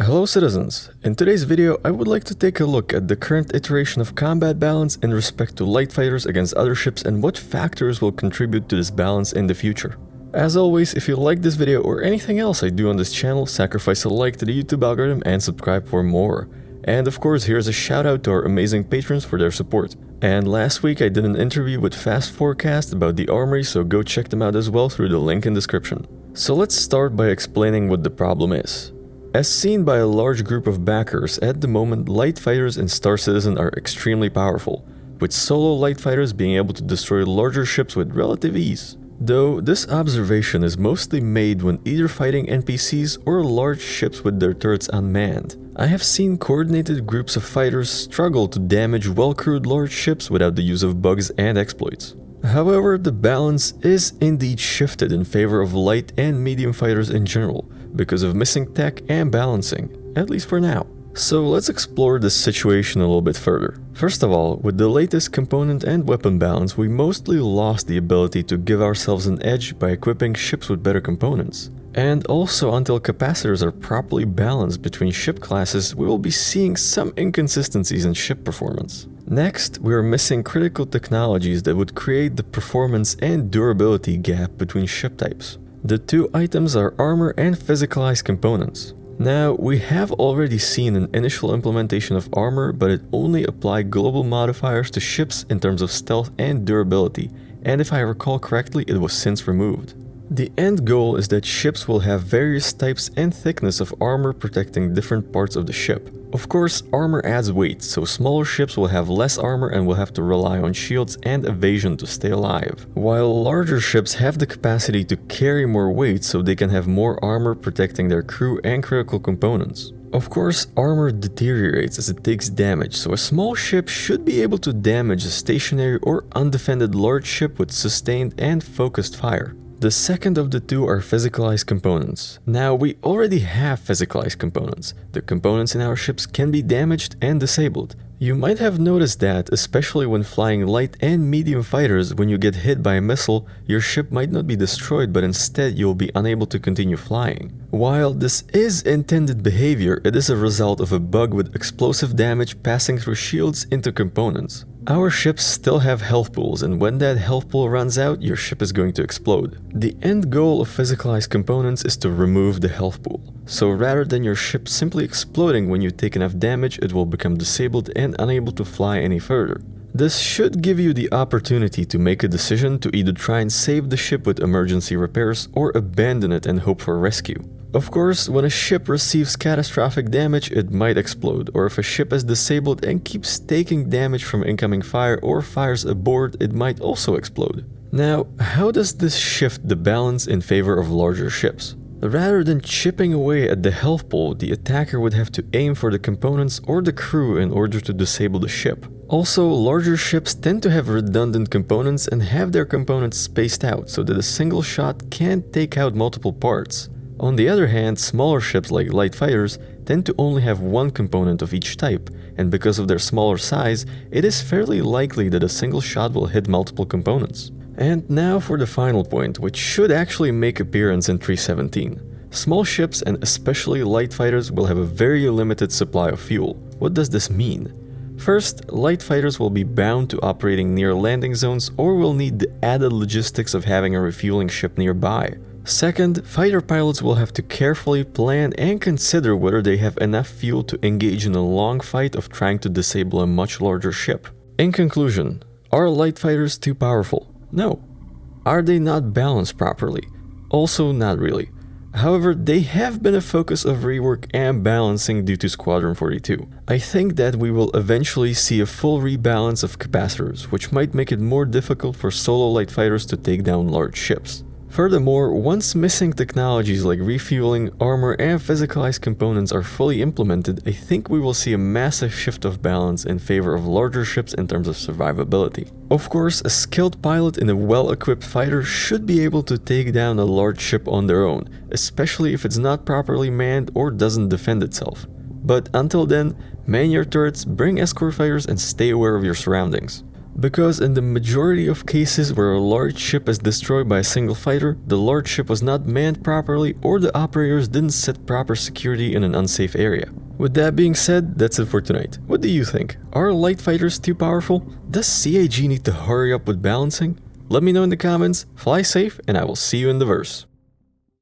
Hello citizens, in today's video I would like to take a look at the current iteration of combat balance in respect to light fighters against other ships and what factors will contribute to this balance in the future. As always, if you like this video or anything else I do on this channel, sacrifice a like to the YouTube algorithm and subscribe for more. And of course, here's a shout out to our amazing patrons for their support. And last week I did an interview with Fast Forecast about the armory, so go check them out as well through the link in description. So let's start by explaining what the problem is. As seen by a large group of backers, at the moment light fighters in Star Citizen are extremely powerful, with solo light fighters being able to destroy larger ships with relative ease. Though this observation is mostly made when either fighting NPCs or large ships with their turrets unmanned. I have seen coordinated groups of fighters struggle to damage well-crewed large ships without the use of bugs and exploits. However, the balance is indeed shifted in favor of light and medium fighters in general, because of missing tech and balancing, at least for now. So let's explore this situation a little bit further. First of all, with the latest component and weapon balance, we mostly lost the ability to give ourselves an edge by equipping ships with better components. And also, until capacitors are properly balanced between ship classes, we will be seeing some inconsistencies in ship performance. Next, we are missing critical technologies that would create the performance and durability gap between ship types. The two items are armor and physicalized components. Now, we have already seen an initial implementation of armor, but it only applied global modifiers to ships in terms of stealth and durability, and if I recall correctly, it was since removed. The end goal is that ships will have various types and thickness of armor protecting different parts of the ship. Of course, armor adds weight, so smaller ships will have less armor and will have to rely on shields and evasion to stay alive, while larger ships have the capacity to carry more weight so they can have more armor protecting their crew and critical components. Of course, armor deteriorates as it takes damage, so a small ship should be able to damage a stationary or undefended large ship with sustained and focused fire. The second of the two are physicalized components. Now, we already have physicalized components. The components in our ships can be damaged and disabled. You might have noticed that, especially when flying light and medium fighters, when you get hit by a missile, your ship might not be destroyed, but instead you'll be unable to continue flying. While this is intended behavior, it is a result of a bug with explosive damage passing through shields into components. Our ships still have health pools, and when that health pool runs out, your ship is going to explode. The end goal of physicalized components is to remove the health pool. So rather than your ship simply exploding when you take enough damage, it will become disabled and unable to fly any further. This should give you the opportunity to make a decision to either try and save the ship with emergency repairs or abandon it and hope for rescue. Of course, when a ship receives catastrophic damage, it might explode, or if a ship is disabled and keeps taking damage from incoming fire or fires aboard, it might also explode. Now, how does this shift the balance in favor of larger ships? Rather than chipping away at the health pool, the attacker would have to aim for the components or the crew in order to disable the ship. Also, larger ships tend to have redundant components and have their components spaced out so that a single shot can't take out multiple parts. On the other hand, smaller ships like light fighters tend to only have one component of each type, and because of their smaller size, it is fairly likely that a single shot will hit multiple components. And now for the final point, which should actually make appearance in 317. Small ships and especially light fighters will have a very limited supply of fuel. What does this mean? First, light fighters will be bound to operating near landing zones or will need the added logistics of having a refueling ship nearby. Second, fighter pilots will have to carefully plan and consider whether they have enough fuel to engage in a long fight of trying to disable a much larger ship. In conclusion, are light fighters too powerful? No. Are they not balanced properly? Also not really. However, they have been a focus of rework and balancing due to Squadron 42. I think that we will eventually see a full rebalance of capacitors, which might make it more difficult for solo light fighters to take down large ships. Furthermore, once missing technologies like refueling, armor, and physicalized components are fully implemented, I think we will see a massive shift of balance in favor of larger ships in terms of survivability. Of course, a skilled pilot in a well-equipped fighter should be able to take down a large ship on their own, especially if it's not properly manned or doesn't defend itself. But until then, man your turrets, bring escort fighters, and stay aware of your surroundings. Because in the majority of cases where a large ship is destroyed by a single fighter, the large ship was not manned properly or the operators didn't set proper security in an unsafe area. With that being said, that's it for tonight. What do you think? Are light fighters too powerful? Does CIG need to hurry up with balancing? Let me know in the comments, fly safe, and I will see you in the verse.